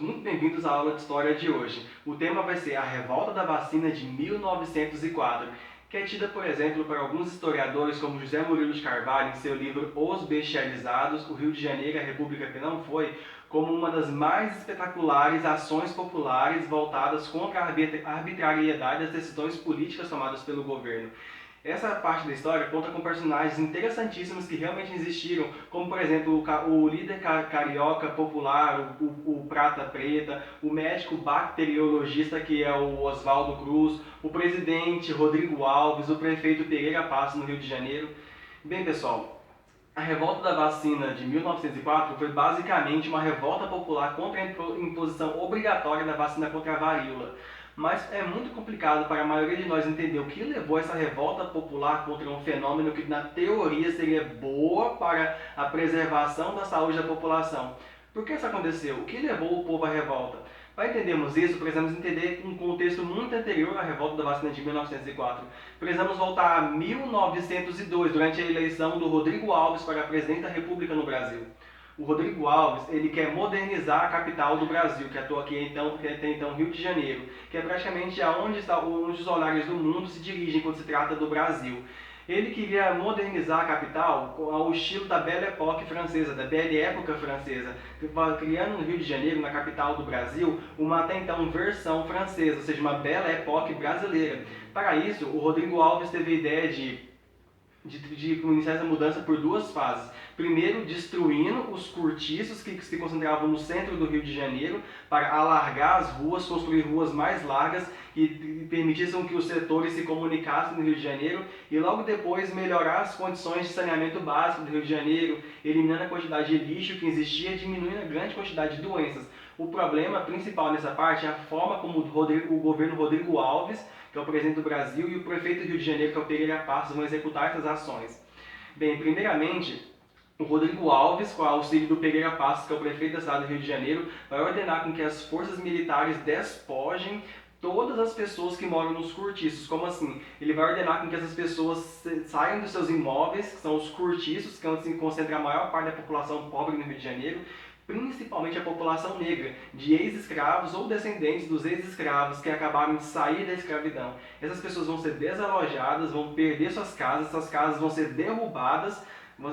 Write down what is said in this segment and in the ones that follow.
muito bem-vindos à aula de História de hoje. O tema vai ser a Revolta da Vacina de 1904, que é tida, por exemplo, por alguns historiadores como José Murilo de Carvalho em seu livro Os Bestializados, o Rio de Janeiro e a República que não foi, como uma das mais espetaculares ações populares voltadas contra a arbitrariedade das decisões políticas tomadas pelo governo. Essa parte da história conta com personagens interessantíssimos que realmente existiram, como por exemplo o líder carioca popular, o Prata Preta, o médico bacteriologista que é o Oswaldo Cruz, o presidente Rodrigo Alves, o prefeito Pereira Passos no Rio de Janeiro. Bem, pessoal, a revolta da vacina de 1904 foi basicamente uma revolta popular contra a imposição obrigatória da vacina contra a varíola. Mas é muito complicado para a maioria de nós entender o que levou essa revolta popular contra um fenômeno que na teoria seria boa para a preservação da saúde da população. Por que isso aconteceu? O que levou o povo à revolta? Para entendermos isso, precisamos entender um contexto muito anterior à revolta da vacina de 1904. Precisamos voltar a 1902, durante a eleição do Rodrigo Alves para presidente da República no Brasil. O Rodrigo Alves, ele quer modernizar a capital do Brasil, que até então Rio de Janeiro, que é praticamente onde os olhares do mundo se dirigem quando se trata do Brasil. Ele queria modernizar a capital ao estilo da Belle Époque francesa, da Belle Época francesa, criando no Rio de Janeiro, na capital do Brasil, uma até então versão francesa, ou seja, uma Belle Époque brasileira. Para isso, o Rodrigo Alves teve a ideia de iniciar essa mudança por duas fases. Primeiro, destruindo os cortiços que se concentravam no centro do Rio de Janeiro para alargar as ruas, construir ruas mais largas e permitissem que os setores se comunicassem no Rio de Janeiro, e logo depois melhorar as condições de saneamento básico do Rio de Janeiro, eliminando a quantidade de lixo que existia e diminuindo a grande quantidade de doenças. O problema principal nessa parte é a forma como o governo Rodrigo Alves, que é o presidente do Brasil, e o prefeito do Rio de Janeiro, que é o Pereira Passos, vão executar essas ações. Bem, primeiramente, o Rodrigo Alves, com o auxílio do Pereira Passos, que é o prefeito da cidade do Rio de Janeiro, vai ordenar com que as forças militares despojem todas as pessoas que moram nos cortiços. Como assim? Ele vai ordenar com que essas pessoas saiam dos seus imóveis, que são os cortiços, que é onde se concentra a maior parte da população pobre no Rio de Janeiro, principalmente a população negra, de ex-escravos ou descendentes dos ex-escravos que acabaram de sair da escravidão. Essas pessoas vão ser desalojadas, vão perder suas casas, essas casas vão ser derrubadas,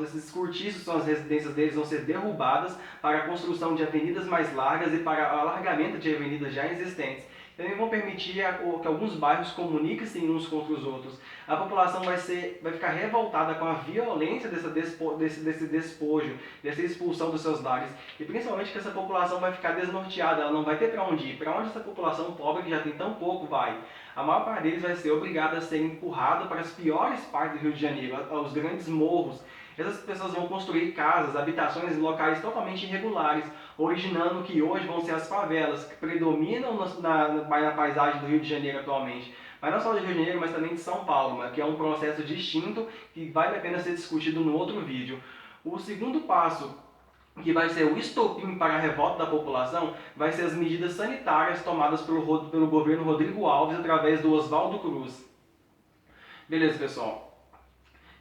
esses cortiços, são as residências deles, vão ser derrubadas para a construção de avenidas mais largas e para o alargamento de avenidas já existentes. Também vão permitir que alguns bairros comuniquem-se uns contra os outros. A população vai ficar revoltada com a violência desse despojo, dessa expulsão dos seus lares. E principalmente que essa população vai ficar desnorteada, ela não vai ter para onde ir. Para onde essa população pobre, que já tem tão pouco, vai? A maior parte deles vai ser obrigada a ser empurrada para as piores partes do Rio de Janeiro, aos grandes morros. Essas pessoas vão construir casas, habitações em locais totalmente irregulares, originando o que hoje vão ser as favelas, que predominam na paisagem do Rio de Janeiro atualmente. Mas não só do Rio de Janeiro, mas também de São Paulo, que é um processo distinto que vale a pena ser discutido no outro vídeo. O segundo passo, que vai ser o estopim para a revolta da população, vai ser as medidas sanitárias tomadas pelo governo Rodrigo Alves através do Oswaldo Cruz. Beleza, pessoal.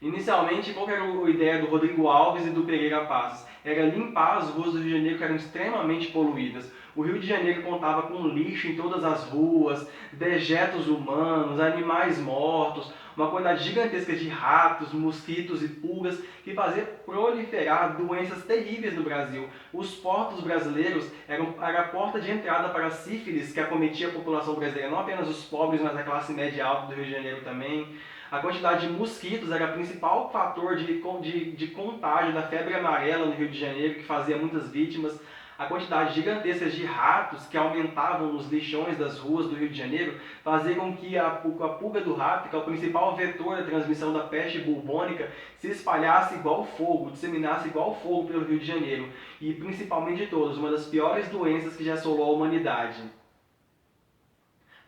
Inicialmente, qual era a ideia do Rodrigo Alves e do Pereira Passos? Era limpar as ruas do Rio de Janeiro que eram extremamente poluídas. O Rio de Janeiro contava com lixo em todas as ruas, dejetos humanos, animais mortos, uma quantidade gigantesca de ratos, mosquitos e pulgas que fazia proliferar doenças terríveis no Brasil. Os portos brasileiros eram a porta de entrada para a sífilis que acometia a população brasileira, não apenas os pobres, mas a classe média alta do Rio de Janeiro também. A quantidade de mosquitos era o principal fator de contágio da febre amarela no Rio de Janeiro, que fazia muitas vítimas. A quantidade gigantesca de ratos que aumentavam nos lixões das ruas do Rio de Janeiro fazia com que a pulga do rato, que é o principal vetor da transmissão da peste bubônica, se espalhasse igual fogo, disseminasse igual fogo pelo Rio de Janeiro. E principalmente de todas, uma das piores doenças que já assolou a humanidade.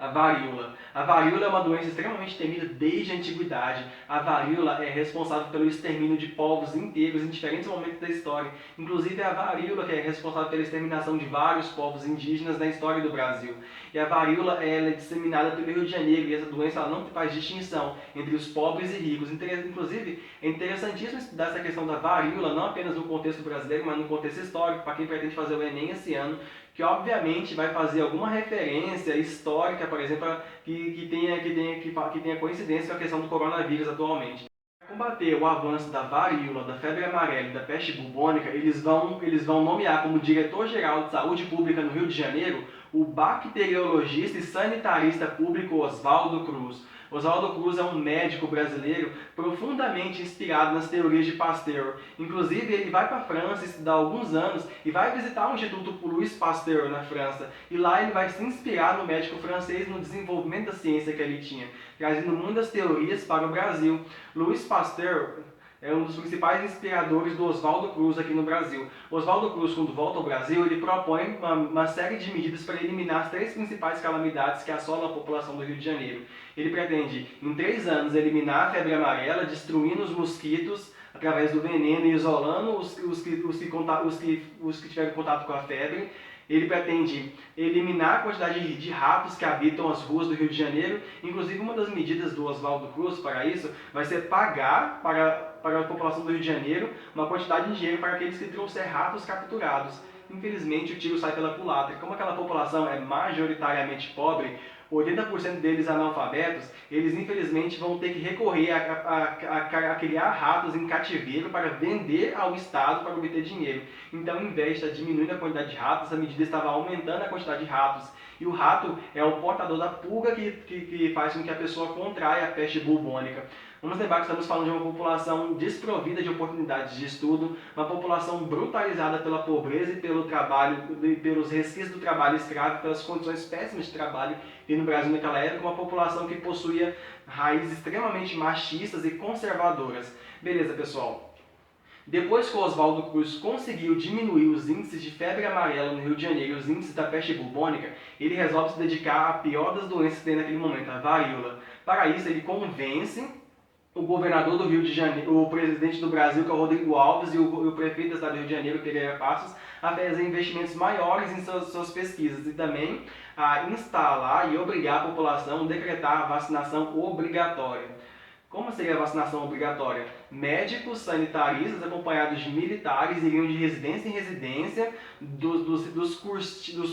A varíola. A varíola é uma doença extremamente temida desde a antiguidade. A varíola é responsável pelo extermínio de povos inteiros em diferentes momentos da história. Inclusive é a varíola que é responsável pela exterminação de vários povos indígenas na história do Brasil. E a varíola é disseminada pelo Rio de Janeiro, e essa doença ela não faz distinção entre os pobres e ricos. Inclusive, é interessantíssimo estudar essa questão da varíola, não apenas no contexto brasileiro, mas no contexto histórico, para quem pretende fazer o Enem esse ano, que obviamente vai fazer alguma referência histórica, por exemplo, que tenha coincidência com a questão do coronavírus atualmente. Para combater o avanço da varíola, da febre amarela e da peste bubônica, eles vão nomear como diretor-geral de saúde pública no Rio de Janeiro o bacteriologista e sanitarista público Oswaldo Cruz. Oswaldo Cruz é um médico brasileiro profundamente inspirado nas teorias de Pasteur. Inclusive, ele vai para a França estudar alguns anos e vai visitar o Instituto Louis Pasteur na França. E lá ele vai se inspirar no médico francês no desenvolvimento da ciência que ele tinha, trazendo muitas teorias para o Brasil. Louis Pasteur é um dos principais inspiradores do Oswaldo Cruz aqui no Brasil. Oswaldo Cruz, quando volta ao Brasil, ele propõe uma série de medidas para eliminar as 3 principais calamidades que assolam a população do Rio de Janeiro. Ele pretende, em 3 anos, eliminar a febre amarela, destruindo os mosquitos através do veneno e isolando os que tiveram contato com a febre. Ele pretende eliminar a quantidade de ratos que habitam as ruas do Rio de Janeiro. Inclusive, uma das medidas do Oswaldo Cruz para isso vai ser pagar para a população do Rio de Janeiro uma quantidade de dinheiro para aqueles que trouxer ratos capturados. Infelizmente, o tiro sai pela culatra. Como aquela população é majoritariamente pobre, 80% deles analfabetos, eles infelizmente vão ter que recorrer a criar ratos em cativeiro para vender ao Estado para obter dinheiro. Então, em vez de estar diminuindo a quantidade de ratos, a medida estava aumentando a quantidade de ratos. E o rato é o portador da pulga que faz com que a pessoa contraia a peste bubônica. Vamos lembrar que estamos falando de uma população desprovida de oportunidades de estudo, uma população brutalizada pela pobreza e pelo trabalho, pelos resquícios do trabalho escravo, pelas condições péssimas de trabalho e no Brasil naquela época, uma população que possuía raízes extremamente machistas e conservadoras. Beleza, pessoal? Depois que o Oswaldo Cruz conseguiu diminuir os índices de febre amarela no Rio de Janeiro e os índices da peste bubônica, ele resolve se dedicar à pior das doenças que tem naquele momento, a varíola. Para isso, ele convence o governador do Rio de Janeiro, o presidente do Brasil, que é o Rodrigo Alves, e o prefeito da cidade do Rio de Janeiro, Pereira Passos, a fazer investimentos maiores em suas pesquisas e também a instalar e obrigar a população a decretar a vacinação obrigatória. Como seria a vacinação obrigatória? Médicos, sanitaristas, acompanhados de militares, iriam de residência em residência dos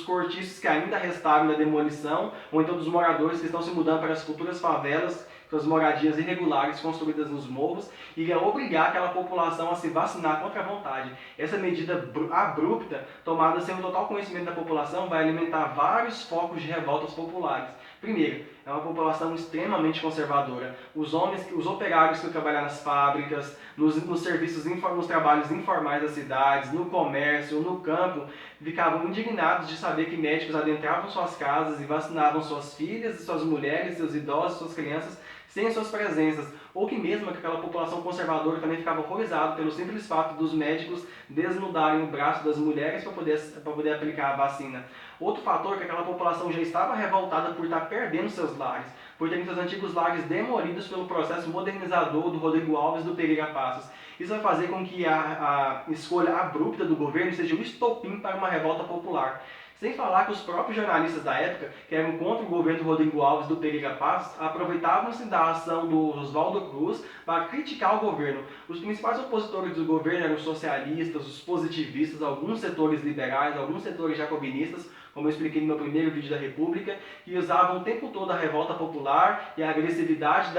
cortiços que ainda restaram da demolição, ou então dos moradores que estão se mudando para as futuras favelas, suas moradias irregulares construídas nos morros, iria obrigar aquela população a se vacinar contra a vontade. Essa medida abrupta, tomada sem o total conhecimento da população, vai alimentar vários focos de revoltas populares. Primeiro, é uma população extremamente conservadora. Os operários que trabalham nas fábricas, nos serviços, nos trabalhos informais das cidades, no comércio, no campo, ficavam indignados de saber que médicos adentravam suas casas e vacinavam suas filhas, suas mulheres, seus idosos, suas crianças, sem suas presenças, ou que mesmo aquela população conservadora também ficava horrorizada pelo simples fato dos médicos desnudarem o braço das mulheres para poder aplicar a vacina. Outro fator é que aquela população já estava revoltada por estar perdendo seus lares, por terem seus antigos lares demolidos pelo processo modernizador do Rodrigo Alves e do Pereira Passos. Isso vai fazer com que a escolha abrupta do governo seja um estopim para uma revolta popular. Sem falar que os próprios jornalistas da época, que eram contra o governo do Rodrigo Alves e do Pereira Passos, aproveitavam-se da ação do Oswaldo Cruz para criticar o governo. Os principais opositores do governo eram os socialistas, os positivistas, alguns setores liberais, alguns setores jacobinistas, como eu expliquei no meu primeiro vídeo da República, que usavam o tempo todo a revolta popular e a agressividade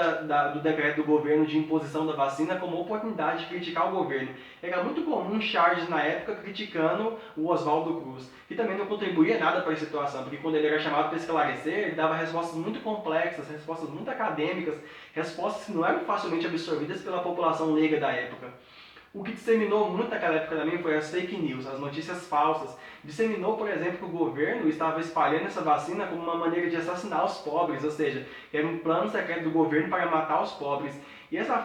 do decreto do governo de imposição da vacina como oportunidade de criticar o governo. Era muito comum charges na época criticando o Oswaldo Cruz, que também não contribuía nada para a situação, porque quando ele era chamado para esclarecer, ele dava respostas muito complexas, respostas muito acadêmicas, respostas que não eram facilmente absorvidas pela população leiga da época. O que disseminou muito naquela época também foi as fake news, as notícias falsas. Disseminou, por exemplo, que o governo estava espalhando essa vacina como uma maneira de assassinar os pobres, ou seja, era um plano secreto do governo para matar os pobres. E essa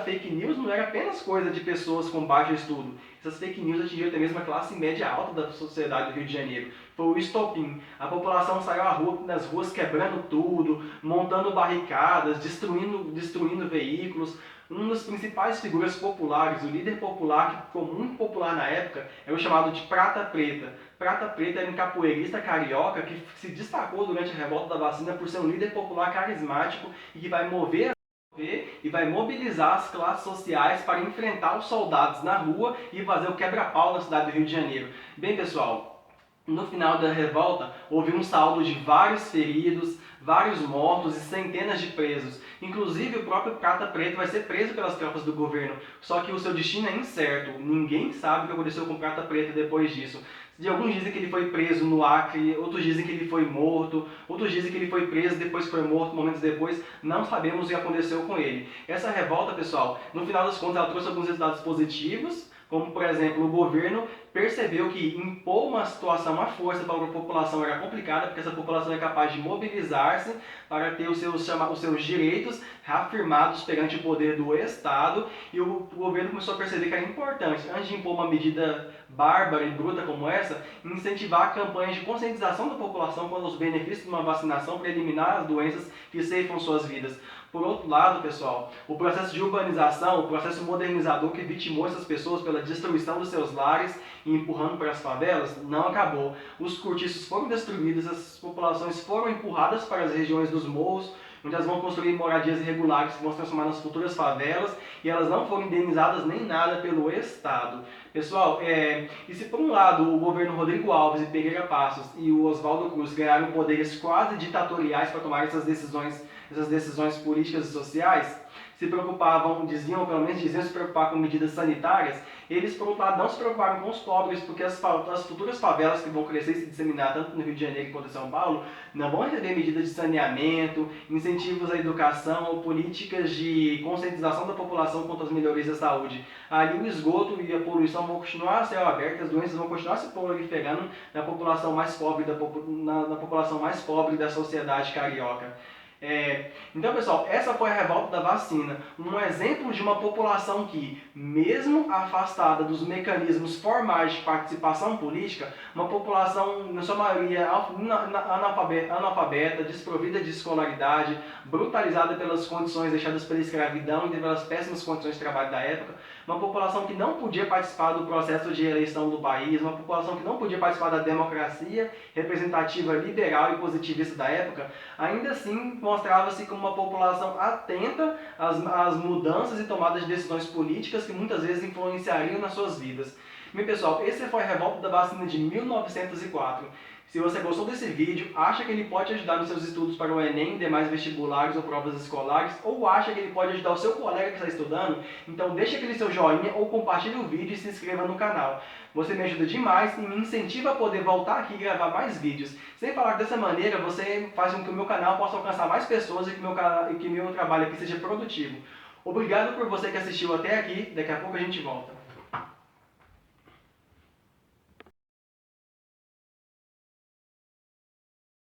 fake news não era apenas coisa de pessoas com baixo estudo. Essas fake news atingiram até mesmo a classe média alta da sociedade do Rio de Janeiro. Foi o estopim. A população saiu nas ruas quebrando tudo, montando barricadas, destruindo veículos. Uma das principais figuras populares, o líder popular, que ficou muito popular na época, é o chamado de Prata Preta. Prata Preta era um capoeirista carioca que se destacou durante a revolta da vacina por ser um líder popular carismático e que vai mobilizar as classes sociais para enfrentar os soldados na rua e fazer o quebra-pau na cidade do Rio de Janeiro. Bem, pessoal, No final da revolta, houve um saldo de vários feridos, vários mortos e centenas de presos. Inclusive, o próprio Prata Preto vai ser preso pelas tropas do governo. Só que o seu destino é incerto. Ninguém sabe o que aconteceu com o Prata Preto depois disso. De alguns dizem que ele foi preso no Acre, outros dizem que ele foi morto, outros dizem que ele foi preso depois foi morto momentos depois. Não sabemos o que aconteceu com ele. Essa revolta, pessoal, no final das contas, ela trouxe alguns resultados positivos, como, por exemplo, o governo percebeu que impor uma situação à força para a população era complicada, porque essa população é capaz de mobilizar-se para ter os seus direitos reafirmados perante o poder do Estado, e o governo começou a perceber que era importante, antes de impor uma medida bárbara e bruta como essa, incentivar campanhas de conscientização da população quanto aos benefícios de uma vacinação para eliminar as doenças que ceifam suas vidas. Por outro lado, pessoal, o processo de urbanização, o processo modernizador que vitimou essas pessoas pela destruição dos seus lares e empurrando para as favelas, não acabou. Os cortiços foram destruídos, as populações foram empurradas para as regiões dos morros, onde elas vão construir moradias irregulares que vão se transformar nas futuras favelas, e elas não foram indenizadas nem nada pelo Estado. Pessoal, e se por um lado o governo Rodrigo Alves e Pereira Passos e o Oswaldo Cruz ganharam poderes quase ditatoriais para tomar essas decisões políticas e sociais, se preocupavam, pelo menos diziam se preocupar com medidas sanitárias, eles, por outro lado, não se preocuparam com os pobres, porque as futuras favelas que vão crescer e se disseminar tanto no Rio de Janeiro quanto em São Paulo, não vão receber medidas de saneamento, incentivos à educação ou políticas de conscientização da população quanto às melhorias da saúde. Ali o esgoto e a poluição vão continuar a céu aberto, as doenças vão continuar se proliferando na população mais pobre na população mais pobre da sociedade carioca. Então, pessoal, essa foi a revolta da vacina. Um exemplo de uma população que, mesmo afastada dos mecanismos formais de participação política, uma população, na sua maioria, analfabeta, desprovida de escolaridade, brutalizada pelas condições deixadas pela escravidão e pelas péssimas condições de trabalho da época, uma população que não podia participar do processo de eleição do país, uma população que não podia participar da democracia representativa liberal e positivista da época, ainda assim mostrava-se como uma população atenta às mudanças e tomadas de decisões políticas que muitas vezes influenciariam nas suas vidas. Bem, pessoal, esse foi a revolta da vacina de 1904. Se você gostou desse vídeo, acha que ele pode ajudar nos seus estudos para o Enem, demais vestibulares ou provas escolares, ou acha que ele pode ajudar o seu colega que está estudando, então deixa aquele seu joinha ou compartilhe o vídeo e se inscreva no canal. Você me ajuda demais e me incentiva a poder voltar aqui e gravar mais vídeos. Sem falar que dessa maneira, você faz com que o meu canal possa alcançar mais pessoas e que meu trabalho aqui seja produtivo. Obrigado por você que assistiu até aqui, daqui a pouco a gente volta.